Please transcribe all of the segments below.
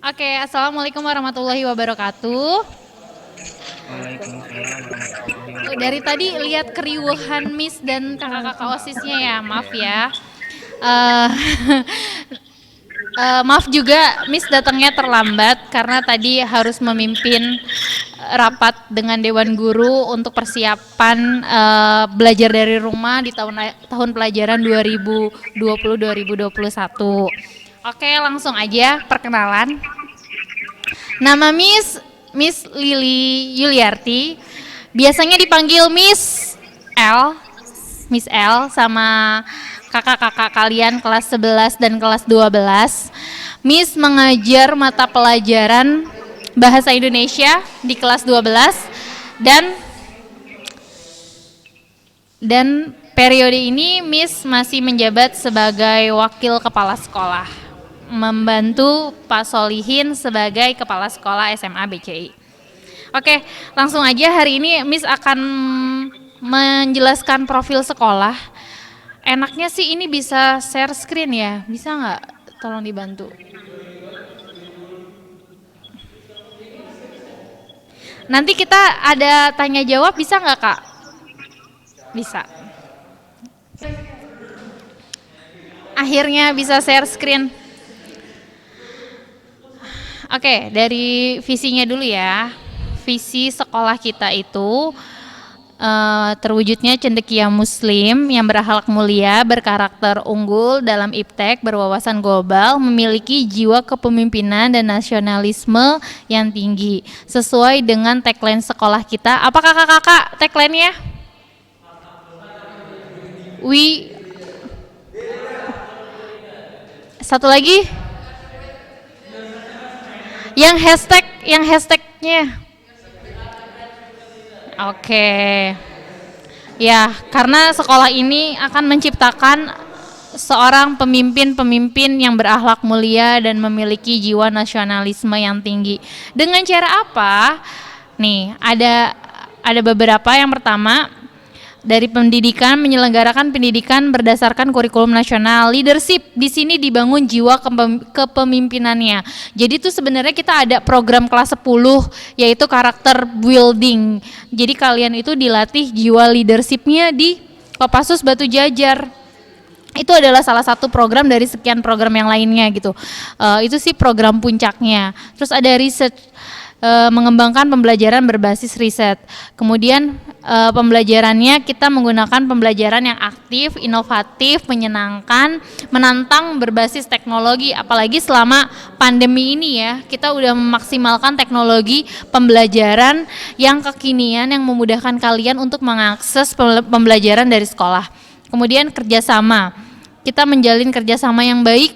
Oke, assalamualaikum warahmatullahi wabarakatuh. Waalaikumsalam warahmatullahi Dari wabarakatuh. tadi lihat keriuhan Miss dan kakak-kakak osisnya ya, maaf ya. Eh, maaf juga Miss datangnya terlambat karena tadi harus memimpin rapat dengan Dewan Guru untuk persiapan belajar dari rumah di tahun pelajaran 2020-2021. Oke, langsung aja perkenalan. Nama Miss Lili Yuliarti. Biasanya dipanggil L, Miss L sama kakak-kakak kalian kelas 11 dan kelas 12. Miss mengajar mata pelajaran Bahasa Indonesia di kelas 12 dan periode ini Miss masih menjabat sebagai wakil kepala sekolah, membantu Pak Solihin sebagai kepala sekolah SMA BCI. Oke, langsung aja hari ini Miss akan menjelaskan profil sekolah. Enaknya sih ini bisa share screen ya, bisa nggak? Tolong dibantu. Nanti kita ada tanya jawab, bisa nggak Kak? Bisa. Akhirnya bisa share screen. Oke, dari visinya dulu ya. Visi sekolah kita itu terwujudnya cendekia muslim yang berakhlak mulia, berkarakter unggul dalam iptek, berwawasan global, memiliki jiwa kepemimpinan dan nasionalisme yang tinggi. Sesuai dengan tagline sekolah kita. Apa kakak-kakak tagline-nya? We Satu lagi yang hashtagnya. Oke. Ya, karena sekolah ini akan menciptakan seorang pemimpin-pemimpin yang berakhlak mulia dan memiliki jiwa nasionalisme yang tinggi. Dengan cara apa? Nih, ada beberapa. Yang pertama, dari pendidikan, menyelenggarakan pendidikan berdasarkan kurikulum nasional. Leadership di sini dibangun jiwa kepemimpinannya. Jadi itu sebenarnya kita ada program kelas 10 yaitu karakter building. Jadi kalian itu dilatih jiwa leadershipnya di Kopassus Batu Jajar. Itu adalah salah satu program dari sekian program yang lainnya gitu. Itu sih program puncaknya. Terus ada research, mengembangkan pembelajaran berbasis riset. Kemudian pembelajarannya kita menggunakan pembelajaran yang aktif, inovatif, menyenangkan, menantang, berbasis teknologi. Apalagi selama pandemi ini ya, kita udah memaksimalkan teknologi pembelajaran yang kekinian yang memudahkan kalian untuk mengakses pembelajaran dari sekolah. Kemudian kerjasama, kita menjalin kerjasama yang baik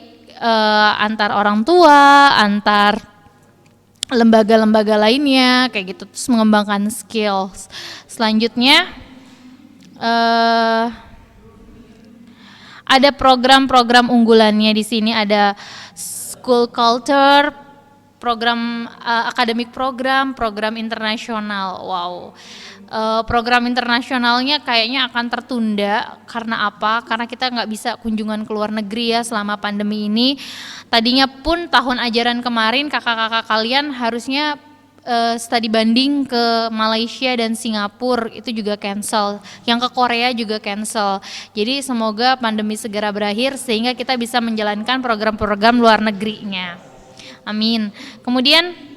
antar orang tua, antar lembaga-lembaga lainnya kayak gitu, terus mengembangkan skills. Selanjutnya ada program-program unggulannya di sini, ada school culture, program akademik program internasional. Wow. Program internasionalnya kayaknya akan tertunda karena apa? Karena kita nggak bisa kunjungan ke luar negeri ya selama pandemi ini. Tadinya pun tahun ajaran kemarin kakak-kakak kalian harusnya studi banding ke Malaysia dan Singapura, itu juga cancel. Yang ke Korea juga cancel. Jadi semoga pandemi segera berakhir sehingga kita bisa menjalankan program-program luar negerinya. Amin. Kemudian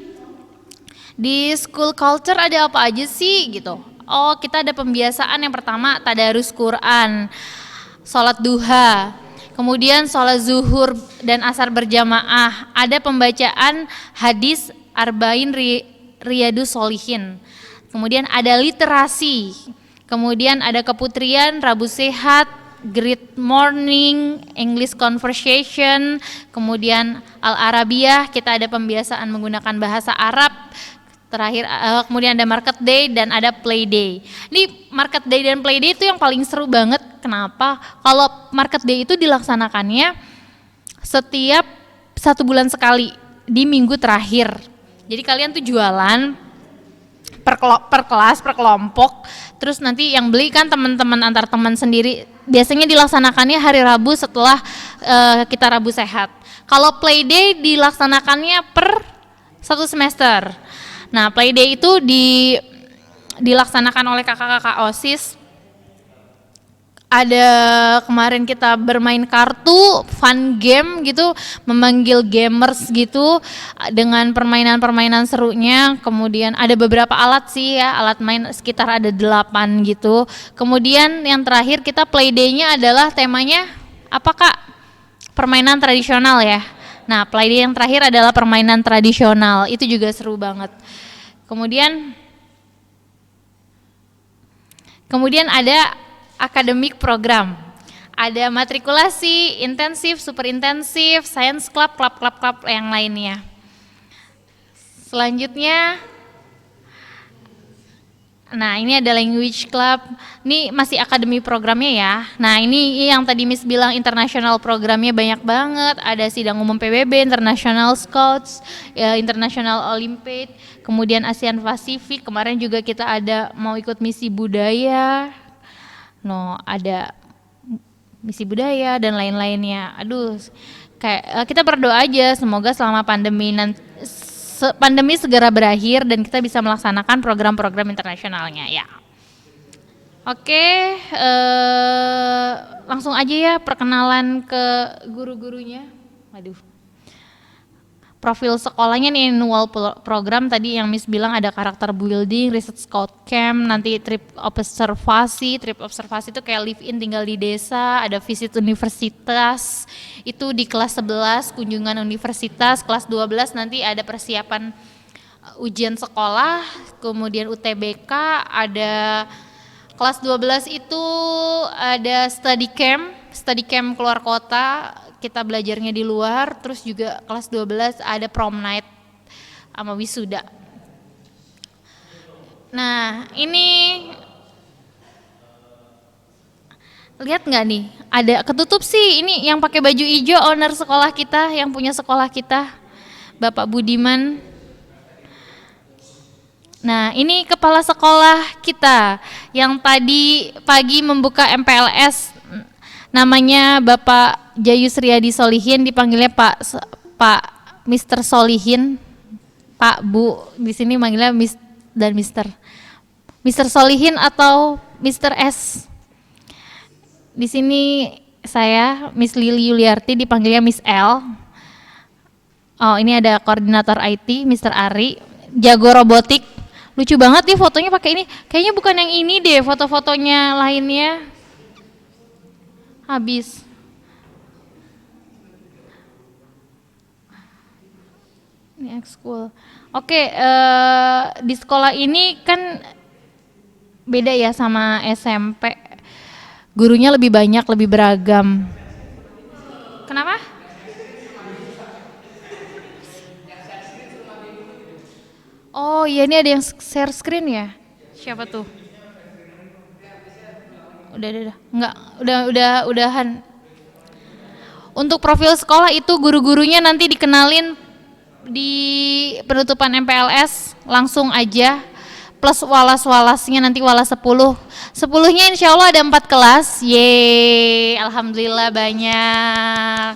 di school culture ada apa aja sih gitu? Oh, kita ada pembiasaan. Yang pertama tadarus Quran, sholat duha, kemudian sholat zuhur dan asar berjamaah. Ada pembacaan hadis arba'in riyadus solihin. Kemudian ada literasi, kemudian ada keputrian, Rabu Sehat, Great Morning, English Conversation, kemudian Al-Arabiyah, kita ada pembiasaan menggunakan bahasa Arab. Terakhir kemudian ada market day dan ada play day. Ini market day dan play day itu yang paling seru banget. Kenapa? Kalau market day itu dilaksanakannya setiap 1 bulan sekali di minggu terakhir. Jadi kalian tuh jualan per kelas, per kelompok. Terus nanti yang beli kan teman-teman antar teman sendiri. Biasanya dilaksanakannya hari Rabu setelah kita Rabu sehat. Kalau Playday dilaksanakannya per satu semester. Nah, Playday itu dilaksanakan oleh kakak-kakak OSIS. Ada kemarin kita bermain kartu, fun game gitu, memanggil gamers gitu dengan permainan-permainan serunya. Kemudian ada beberapa alat sih ya, alat main sekitar ada 8 gitu. Kemudian yang terakhir kita Playday-nya adalah temanya apa Kak? Permainan tradisional ya. Nah, Playday yang terakhir adalah permainan tradisional, itu juga seru banget. Kemudian ada akademik program. Ada matrikulasi, intensif, super intensif, science club, klub yang lainnya. Selanjutnya, nah ini ada language club. Ini masih akademi programnya ya. Nah ini yang tadi Miss bilang international programnya banyak banget. Ada sidang umum PBB, International Scouts, ya, International Olympiad, kemudian ASEAN Pasifik. Kemarin juga kita ada mau ikut misi budaya. Ada misi budaya dan lain-lainnya. Aduh, kayak kita berdoa aja semoga selama pandemi segera berakhir dan kita bisa melaksanakan program-program internasionalnya ya. Oke, langsung aja ya perkenalan ke guru-gurunya. Waduh. Profil sekolahnya nih annual program tadi yang Miss bilang ada karakter building, research scout camp, nanti trip observasi itu kayak live in tinggal di desa, ada visit universitas, itu di kelas 11 kunjungan universitas, kelas 12 nanti ada persiapan ujian sekolah, kemudian UTBK, ada kelas 12 itu ada study camp keluar kota, kita belajarnya di luar, terus juga kelas 12 ada prom night sama wisuda. Nah ini lihat nggak nih, ada ketutup sih, ini yang pakai baju hijau owner sekolah kita, yang punya sekolah kita, Bapak Budiman. Nah ini kepala sekolah kita yang tadi pagi membuka MPLS, namanya Bapak Jayus Riyadi Solihin, dipanggilnya Pak Mr. Solihin, Pak Bu, di sini manggilnya Miss dan Mr. Solihin atau Mr. S. Di sini saya Miss Lili Yuliarti, dipanggilnya Miss L. Oh ini ada koordinator IT Mr. Ari, jago robotik, lucu banget nih fotonya pakai ini, kayaknya bukan yang ini deh, foto-fotonya lainnya. Habis. Ini ekskul. Oke, di sekolah ini kan beda ya sama SMP. Gurunya lebih banyak, lebih beragam. Kenapa? Oh iya, ini ada yang share screen ya? Siapa tuh? Udahan. Untuk profil sekolah itu guru-gurunya nanti dikenalin di penutupan MPLS, langsung aja, plus walas-walasnya nanti walas 10. 10-nya insya Allah ada 4 kelas, yeay, alhamdulillah banyak.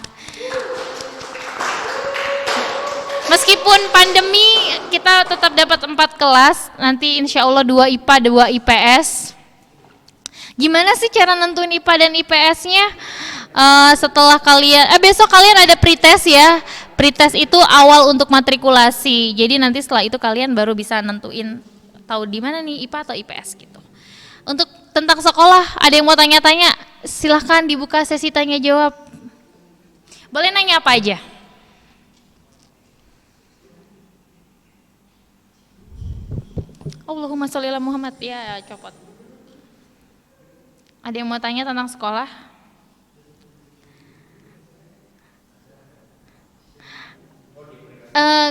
Meskipun pandemi kita tetap dapat 4 kelas, nanti insya Allah 2 IPA, 2 IPS. Gimana sih cara nentuin IPA dan IPS-nya? Setelah besok kalian ada pretest ya. Pretest itu awal untuk matrikulasi. Jadi nanti setelah itu kalian baru bisa nentuin tahu di mana nih IPA atau IPS gitu. Untuk tentang sekolah, ada yang mau tanya-tanya? Silahkan dibuka sesi tanya jawab. Boleh nanya apa aja? Allahumma sholli ala Muhammad. Ya, copot. Ada yang mau tanya tentang sekolah?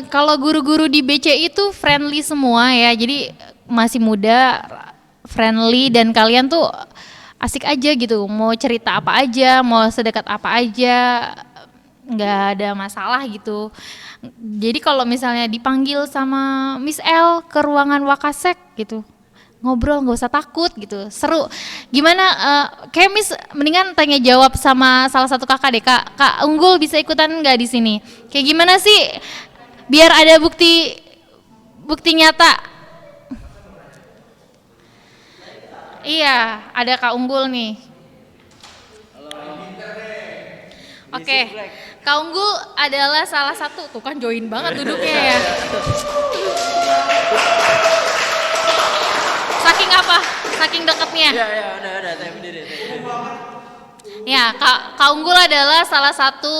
Kalau guru-guru di BC itu friendly semua ya, jadi masih muda, friendly, dan kalian tuh asik aja gitu, mau cerita apa aja, mau sedekat apa aja, nggak ada masalah gitu. Jadi kalau misalnya dipanggil sama Miss L ke ruangan Wakasek gitu, ngobrol nggak usah takut gitu, seru. Gimana? Kayak Miss mendingan tanya jawab sama salah satu kakak deh, Kak Unggul bisa ikutan nggak di sini? Kayak gimana sih? Biar ada bukti bukti nyata. Iya, ada Kak Unggul nih. Oke, Kak Unggul adalah salah satu, tuh kan join banget duduknya ya. Saking apa? Saking deketnya. Iya, udah, saya berdiri. Ya, Kak Unggul adalah salah satu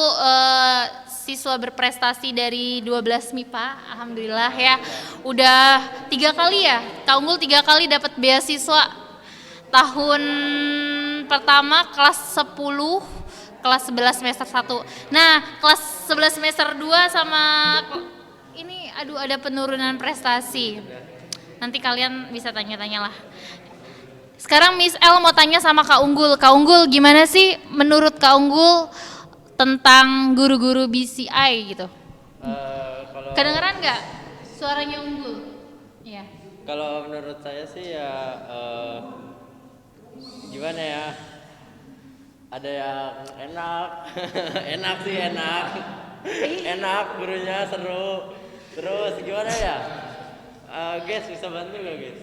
siswa berprestasi dari 12 MIPA, alhamdulillah ya. Udah 3 kali ya, Kak Unggul 3 kali dapat beasiswa. Tahun pertama kelas 10, kelas 11 semester 1. Nah, kelas 11 semester 2 sama ini ada penurunan prestasi. Nanti kalian bisa tanya-tanya lah. Sekarang Miss L mau tanya sama Kak Unggul. Kak Unggul, gimana sih menurut Kak Unggul tentang guru-guru BCI gitu? Kalau Kedengeran nggak suaranya Unggul? Iya. kalau menurut saya sih ya gimana ya? Ada yang enak, enak sih enak, enak gurunya seru. Terus gimana ya? Guys bisa bantu nggak guys?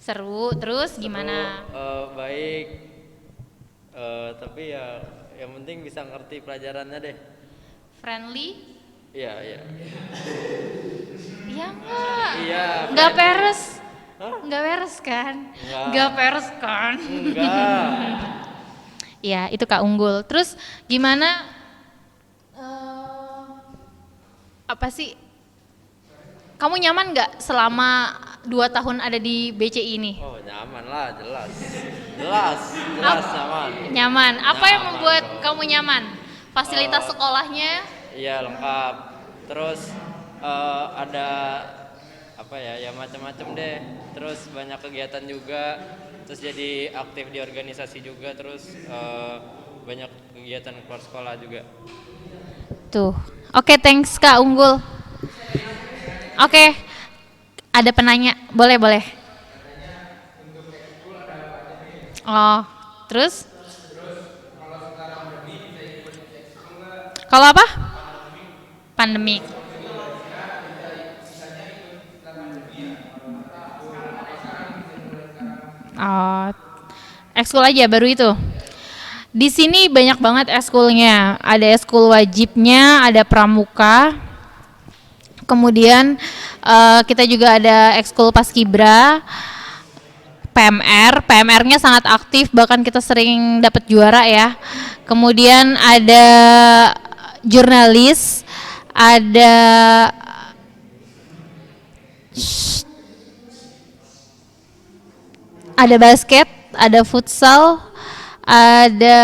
Seru, terus gimana? Baik, tapi ya yang penting bisa ngerti pelajarannya deh. Friendly? Iya. Iya nggak? Iya. Nggak friendly. peres? Hah? Nggak peres kan? Nggak. Nggak peres kan? Enggak. Ya, itu Kak Unggul. Terus gimana? Apa sih? Kamu nyaman nggak selama 2 tahun ada di BCI ini? Oh nyaman lah, jelas nyaman. Nyaman. Apa yang Nyaman membuat dong. kamu nyaman? Fasilitas sekolahnya? Iya lengkap. Terus ada apa ya macam-macam deh. Terus banyak kegiatan juga. Terus jadi aktif di organisasi juga. Terus banyak kegiatan keluar sekolah juga. Tuh. Oke, thanks Kak Unggul. Oke. Ada penanya. Boleh. Oh, terus? Kalau apa? Pandemik. Oh, ekskul aja baru itu. Di sini banyak banget ekskulnya. Ada ekskul wajibnya, ada pramuka. Kemudian kita juga ada ekskul paskibra, PMR-nya sangat aktif, bahkan kita sering dapat juara ya. Kemudian ada jurnalis, ada basket, ada futsal, ada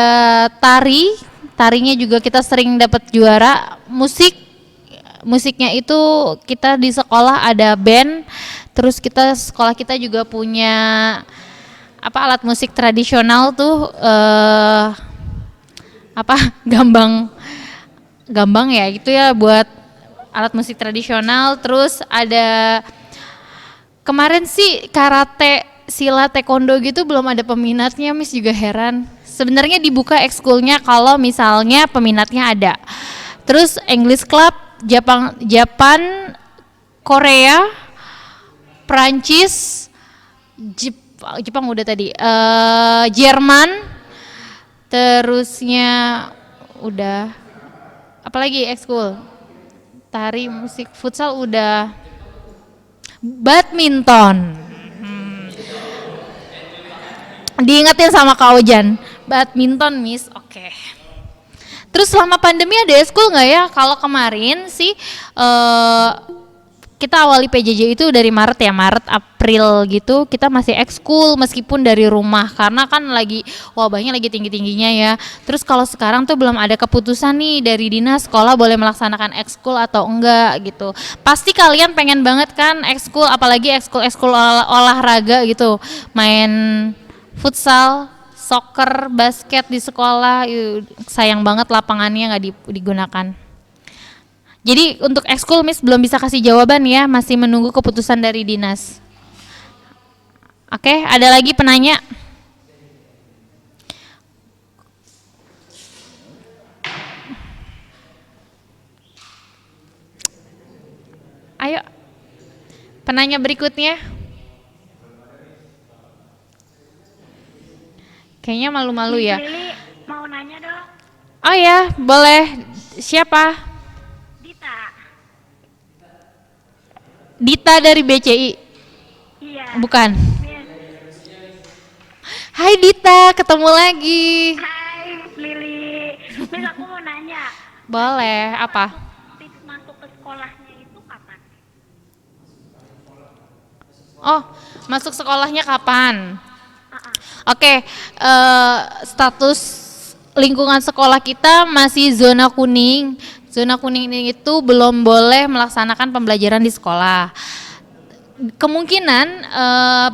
tarinya juga kita sering dapat juara. Musiknya itu kita di sekolah ada band, terus sekolah kita juga punya alat musik tradisional tuh gambang ya gitu ya, buat alat musik tradisional. Terus ada kemarin sih karate, silat, taekwondo gitu belum ada peminatnya, Miss juga heran. Sebenarnya dibuka ekskulnya kalau misalnya peminatnya ada. Terus English Club, Jepang, Korea, Prancis, Jepang udah tadi, Jerman, terusnya udah, apalagi ekskul, tari, musik, futsal udah, badminton. Diingetin sama Kak Ojan, badminton Miss, oke. Terus selama pandemi ada ekskul nggak ya? Kalau kemarin sih kita awali PJJ itu dari Maret April gitu, kita masih ekskul meskipun dari rumah karena kan wabahnya lagi tinggi-tingginya ya. Terus kalau sekarang tuh belum ada keputusan nih dari dinas sekolah boleh melaksanakan ekskul atau enggak gitu. Pasti kalian pengen banget kan ekskul, apalagi ekskul olahraga gitu, main futsal, soccer, basket di sekolah, sayang banget lapangannya nggak digunakan. Jadi untuk ekskul Miss belum bisa kasih jawaban ya, masih menunggu keputusan dari dinas. Oke, ada lagi penanya? Ayo, penanya berikutnya. Kayaknya malu-malu ya. Lili mau nanya dong. Oh ya, boleh. Siapa? Dita. Dita dari BCI? Iya. Bukan. Miss. Hai Dita, ketemu lagi. Hai Lili. Miss, aku mau nanya. Boleh, apa? Tips masuk ke sekolahnya itu kapan? Oh, masuk sekolahnya kapan? Ah. Oke, status lingkungan sekolah kita masih zona kuning. Zona kuning ini itu belum boleh melaksanakan pembelajaran di sekolah. Kemungkinan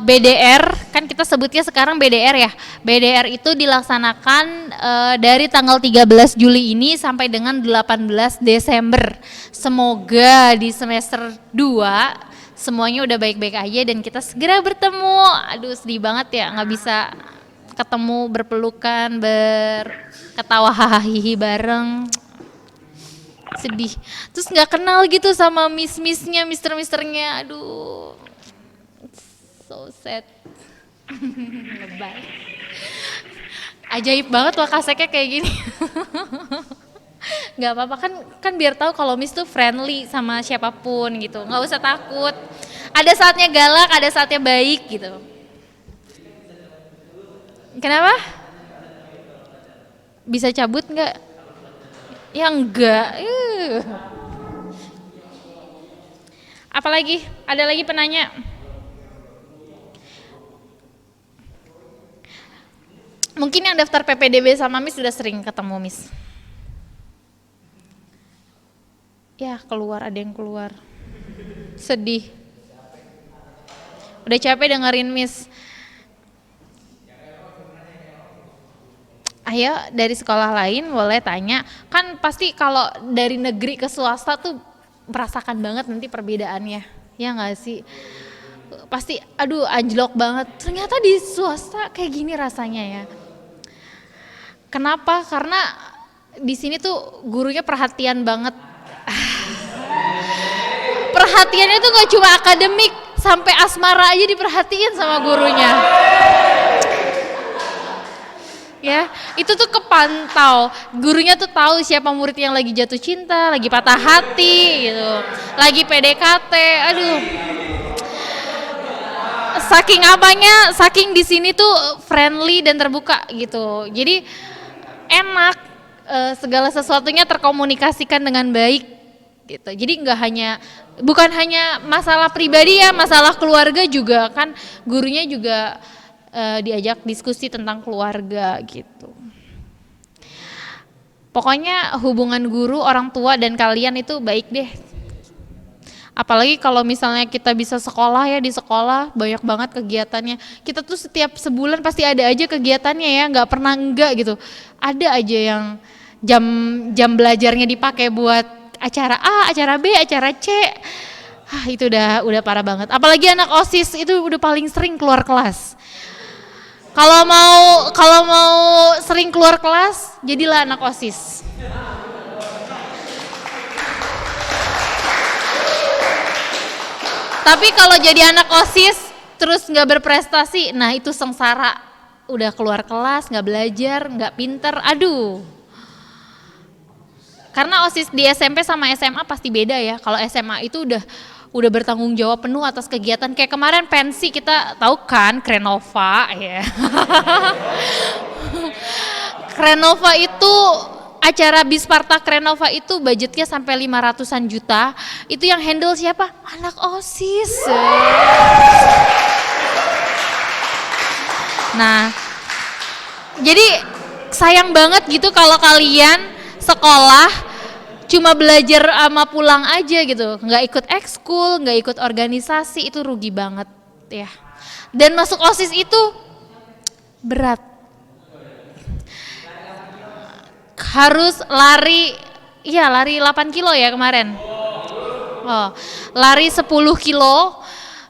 BDR, kan kita sebutnya sekarang BDR ya. BDR itu dilaksanakan dari tanggal 13 Juli ini sampai dengan 18 Desember. Semoga di semester 2 semuanya udah baik-baik aja dan kita segera bertemu. Aduh, sedih banget ya nggak bisa ketemu, berpelukan, berketawa hahaha bareng. Sedih. Terus nggak kenal gitu sama miss-missnya, mister-misternya. Aduh, so sad. Lebay. Ajaib banget Wakaseknya kayak gini. Nggak apa-apa, kan biar tahu kalau Miss tuh friendly sama siapapun gitu, nggak usah takut. Ada saatnya galak, ada saatnya baik gitu. Kenapa? Bisa cabut nggak? Ya enggak. Apalagi? Ada lagi penanya? Mungkin yang daftar PPDB sama Miss sudah sering ketemu Miss. Ya keluar, ada yang keluar. Sedih. Udah capek dengerin Miss. Ayo dari sekolah lain boleh tanya. Kan pasti kalau dari negeri ke swasta tuh merasakan banget nanti perbedaannya. Ya gak sih? Pasti aduh anjlok banget. Ternyata di swasta kayak gini rasanya ya. Kenapa? Karena di sini tuh gurunya perhatian banget. Perhatiannya tuh gak cuma akademik, sampai asmara aja diperhatiin sama gurunya. Ya, itu tuh kepantau. Gurunya tuh tahu siapa murid yang lagi jatuh cinta, lagi patah hati gitu, lagi PDKT. Aduh. Saking apanya, saking di sini tuh friendly dan terbuka gitu. Jadi enak, segala sesuatunya terkomunikasikan dengan baik gitu. Jadi bukan hanya masalah pribadi ya, masalah keluarga juga kan gurunya juga diajak diskusi tentang keluarga gitu. Pokoknya hubungan guru, orang tua dan kalian itu baik deh. Apalagi kalau misalnya kita bisa sekolah ya, di sekolah banyak banget kegiatannya. Kita tuh setiap sebulan pasti ada aja kegiatannya ya, nggak pernah enggak gitu. Ada aja yang jam belajarnya dipakai buat acara A, acara B, acara C. Itu udah parah banget. Apalagi anak OSIS itu udah paling sering keluar kelas. Kalau mau sering keluar kelas, jadilah anak OSIS. Tapi kalau jadi anak OSIS terus nggak berprestasi, nah itu sengsara. Udah keluar kelas, nggak belajar, nggak pinter, aduh. Karena OSIS di SMP sama SMA pasti beda ya. Kalau SMA itu udah bertanggung jawab penuh atas kegiatan. Kayak kemarin pensi kita tahu kan, Krenova ya. Krenova itu acara Bisparta Krenova itu budgetnya sampai 500-an juta. Itu yang handle siapa? Anak OSIS. Nah, jadi sayang banget gitu kalau kalian sekolah cuma belajar sama pulang aja gitu, nggak ikut ekskul, nggak ikut organisasi, itu rugi banget ya. Dan masuk OSIS itu berat, harus lari, iya lari 8 kilo ya kemarin. Oh, lari 10 kilo,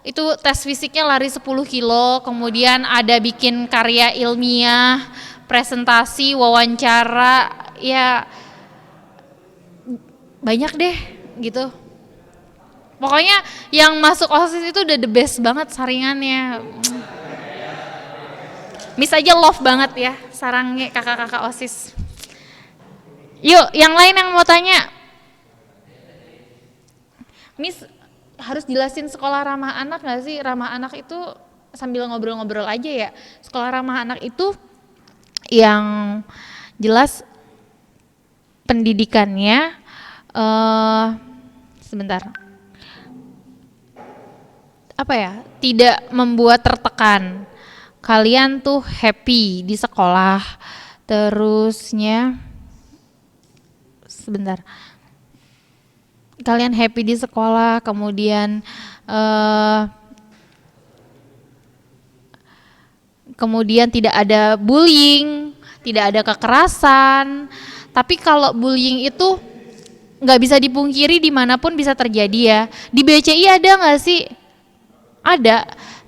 itu tes fisiknya lari 10 kilo, kemudian ada bikin karya ilmiah, presentasi, wawancara, ya banyak deh gitu. Pokoknya yang masuk OSIS itu udah the best banget saringannya. Miss aja love banget ya sarangnya kakak-kakak OSIS. Yuk, yang lain yang mau tanya. Miss harus jelasin sekolah ramah anak gak sih? Ramah anak itu sambil ngobrol-ngobrol aja ya. Sekolah ramah anak itu yang jelas pendidikannya, sebentar. Apa ya? Tidak membuat tertekan. Kalian tuh happy di sekolah. Terusnya, sebentar. Kalian happy di sekolah, kemudian tidak ada bullying, tidak ada kekerasan. Tapi kalau bullying itu nggak bisa dipungkiri, dimanapun bisa terjadi ya. Di BCI ada nggak sih? Ada.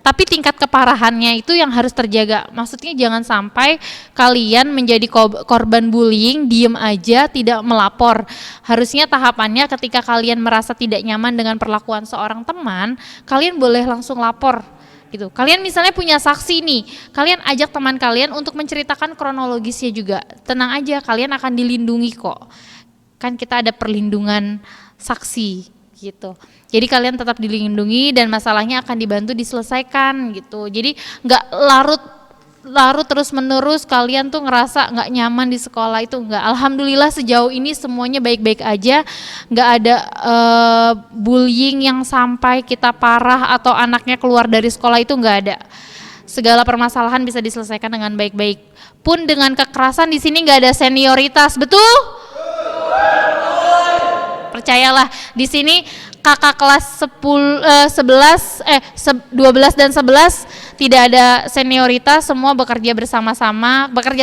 Tapi tingkat keparahannya itu yang harus terjaga. Maksudnya jangan sampai kalian menjadi korban bullying, diem aja, tidak melapor. Harusnya tahapannya ketika kalian merasa tidak nyaman dengan perlakuan seorang teman, kalian boleh langsung lapor. Gitu. Kalian misalnya punya saksi nih, kalian ajak teman kalian untuk menceritakan kronologisnya juga. Tenang aja, kalian akan dilindungi kok. Kan kita ada perlindungan saksi gitu. Jadi kalian tetap dilindungi dan masalahnya akan dibantu diselesaikan gitu. Jadi nggak larut terus menerus kalian tuh ngerasa nggak nyaman di sekolah itu nggak. Alhamdulillah sejauh ini semuanya baik-baik aja, nggak ada bullying yang sampai kita parah atau anaknya keluar dari sekolah, itu nggak ada. Segala permasalahan bisa diselesaikan dengan baik-baik. Pun dengan kekerasan di sini nggak ada senioritas, betul? Percayalah, di sini kakak kelas 12 dan 11 tidak ada senioritas, semua bekerja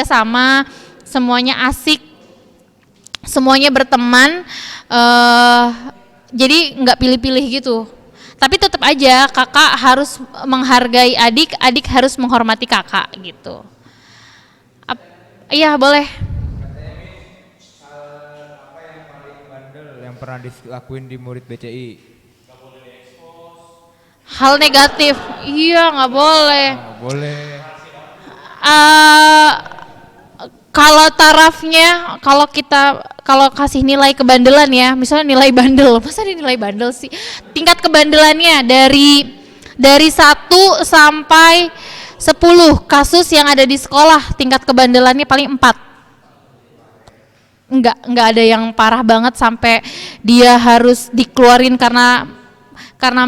sama, semuanya asik, semuanya berteman, jadi nggak pilih-pilih gitu. Tapi tetap aja kakak harus menghargai adik, adik harus menghormati kakak gitu. Iya boleh. Pernah dilakuin di murid BCI? Hal negatif, iya nggak boleh. Nggak boleh. Kalau tarafnya, kalau kasih nilai kebandelan ya, misalnya nilai bandel, masa ada nilai bandel sih? Tingkat kebandelannya dari 1 sampai 10 kasus yang ada di sekolah, tingkat kebandelannya paling 4. Enggak ada yang parah banget sampai dia harus dikeluarin karena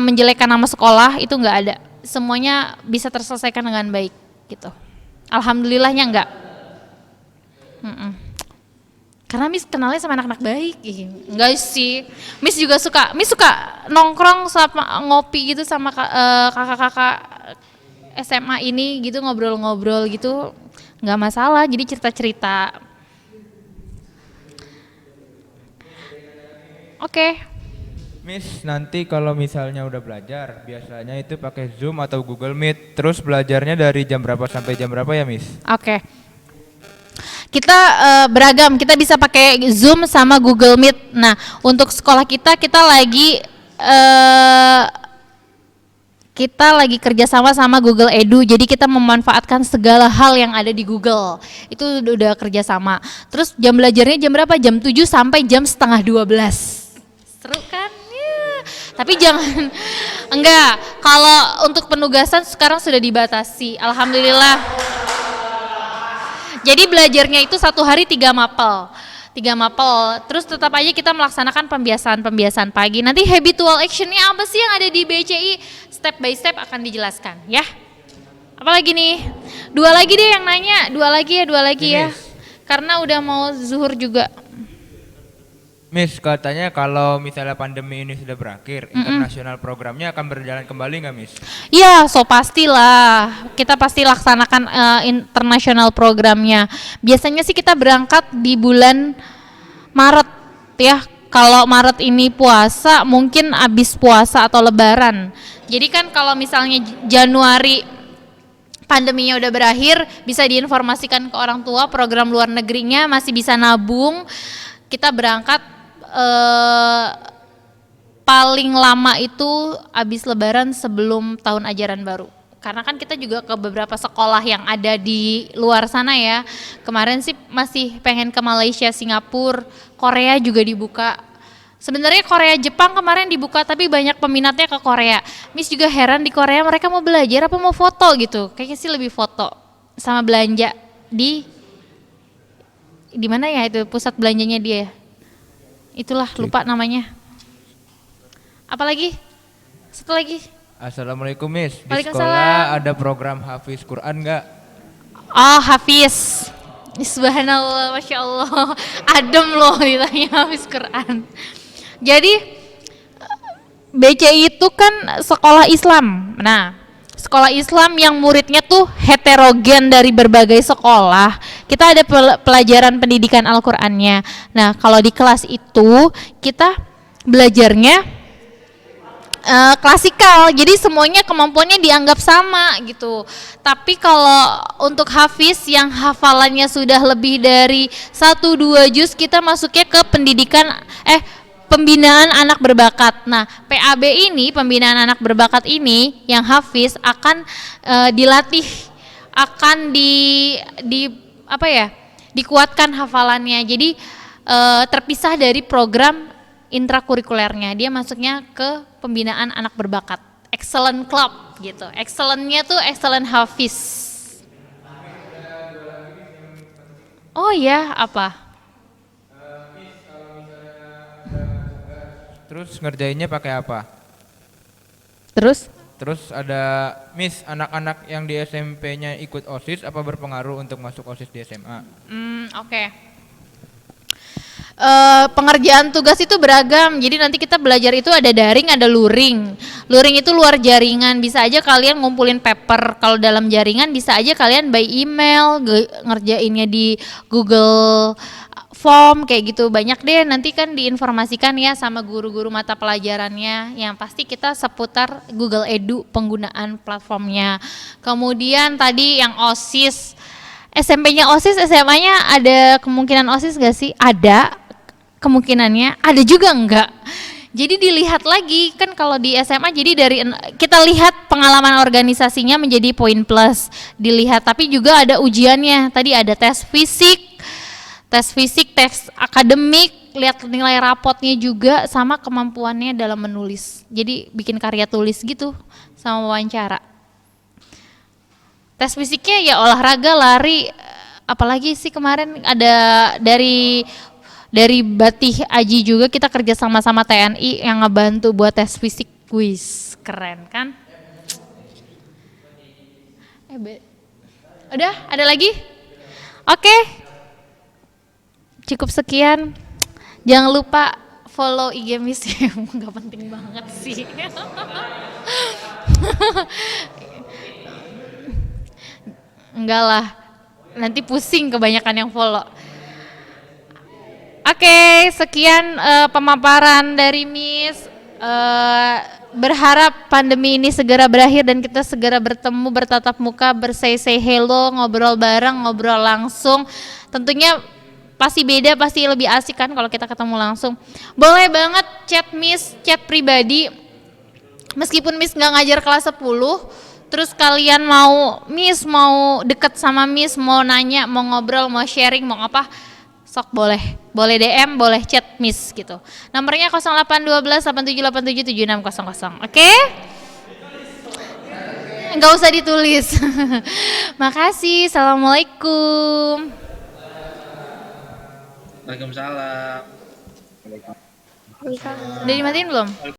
menjelekkan nama sekolah, itu enggak ada. Semuanya bisa terselesaikan dengan baik gitu. Alhamdulillahnya enggak. Karena Miss kenalnya sama anak-anak baik. Enggak sih. Miss suka nongkrong sama ngopi gitu sama kakak-kakak SMA ini gitu, ngobrol-ngobrol gitu. Enggak masalah, jadi cerita-cerita. Oke. Miss, nanti kalau misalnya udah belajar, biasanya itu pakai Zoom atau Google Meet. Terus belajarnya dari jam berapa sampai jam berapa ya, Miss? Oke. Kita beragam, kita bisa pakai Zoom sama Google Meet. Nah, untuk sekolah kita lagi kerjasama sama Google Edu, jadi kita memanfaatkan segala hal yang ada di Google. Itu udah kerjasama. Terus jam belajarnya jam berapa? Jam 7 sampai jam setengah 12. Seru kan? Ya. Tapi jangan, enggak, kalau untuk penugasan sekarang sudah dibatasi, alhamdulillah. Jadi belajarnya itu 1 hari 3 mapel, terus tetap aja kita melaksanakan pembiasaan pagi. Nanti habitual actionnya apa sih yang ada di BCI? Step by step akan dijelaskan ya. Apalagi nih? 2 lagi deh yang nanya, 2 lagi ya. Karena udah mau zuhur juga. Miss, katanya kalau misalnya pandemi ini sudah berakhir, internasional programnya akan berjalan kembali nggak, Miss? Iya, so pastilah. Kita pasti laksanakan internasional programnya. Biasanya sih kita berangkat di bulan Maret ya. Kalau Maret ini puasa, mungkin abis puasa atau Lebaran. Jadi kan kalau misalnya Januari pandeminya udah berakhir, bisa diinformasikan ke orang tua program luar negerinya, masih bisa nabung. Kita berangkat paling lama itu abis Lebaran sebelum tahun ajaran baru. Karena kan kita juga ke beberapa sekolah yang ada di luar sana ya. Kemarin sih masih pengen ke Malaysia, Singapura, Korea juga dibuka. Sebenarnya Korea, Jepang kemarin dibuka, tapi banyak peminatnya ke Korea. Miss juga heran, di Korea mereka mau belajar apa mau foto gitu. Kayaknya sih lebih foto sama belanja di mana ya itu pusat belanjanya dia. Itulah, lupa namanya. Apalagi? Satu lagi. Assalamualaikum, Miss. Di Waalaikumsalam. sekolah ada program Hafiz Quran nggak? Oh, Hafiz. Subhanallah, Masya Allah. Adem loh ditanya Hafiz Quran. Jadi BCI itu kan sekolah Islam. Nah, sekolah Islam yang muridnya tuh heterogen dari berbagai sekolah. Kita ada pelajaran pendidikan Al-Qur'annya. Nah, kalau di kelas itu kita belajarnya klasikal, jadi semuanya kemampuannya dianggap sama gitu. Tapi kalau untuk hafiz yang hafalannya sudah lebih dari 1-2 juz, kita masuknya ke pembinaan anak berbakat. Nah, PAB ini, pembinaan anak berbakat ini yang hafiz akan dilatih, akan dikuatkan hafalannya. Jadi terpisah dari program intrakurikulernya, dia masuknya ke pembinaan anak berbakat, excellent club gitu. Excellentnya tuh excellent hafiz. Oh ya, apa? Terus ngerjainnya pakai apa? Terus? Terus ada, Miss, anak-anak yang di SMP-nya ikut OSIS apa berpengaruh untuk masuk OSIS di SMA? Oke. Pengerjaan tugas itu beragam, jadi nanti kita belajar itu ada daring, ada luring. Luring itu luar jaringan, bisa aja kalian ngumpulin paper. Kalau dalam jaringan bisa aja kalian by email, ngerjainnya di Google Form kayak gitu. Banyak deh, nanti kan diinformasikan ya sama guru-guru mata pelajarannya. Yang pasti kita seputar Google Edu penggunaan platformnya. Kemudian tadi yang OSIS, SMP-nya OSIS, SMA-nya ada kemungkinan OSIS gak sih? Ada kemungkinannya, ada juga enggak. Jadi dilihat lagi kan kalau di SMA, jadi dari kita lihat pengalaman organisasinya menjadi poin plus dilihat, tapi juga ada ujiannya. Tadi ada tes fisik, tes akademik, lihat nilai rapotnya juga sama kemampuannya dalam menulis. Jadi bikin karya tulis gitu sama wawancara. Tes fisiknya ya olahraga, lari, apalagi sih kemarin ada dari Batih Aji juga, kita kerja sama TNI yang ngebantu buat tes fisik. Wis, keren kan? Udah, ada lagi? Oke. Cukup sekian. Jangan lupa follow IG Miss, nggak penting banget sih. Enggak lah, nanti pusing kebanyakan yang follow. Oke, sekian pemaparan dari Miss. Berharap pandemi ini segera berakhir dan kita segera bertemu, bertatap muka, say hello, ngobrol bareng, ngobrol langsung. Tentunya pasti beda, pasti lebih asik kan kalau kita ketemu langsung. Boleh banget chat Miss, chat pribadi. Meskipun Miss nggak ngajar kelas 10, terus kalian mau deket sama Miss, mau nanya, mau ngobrol, mau sharing, mau apa, sok boleh DM, boleh chat Miss gitu. Nomornya 0812 8787 7600. Oke? Nggak usah ditulis. Makasih. Assalamualaikum. Waalaikumsalam. Udah dimatiin belum?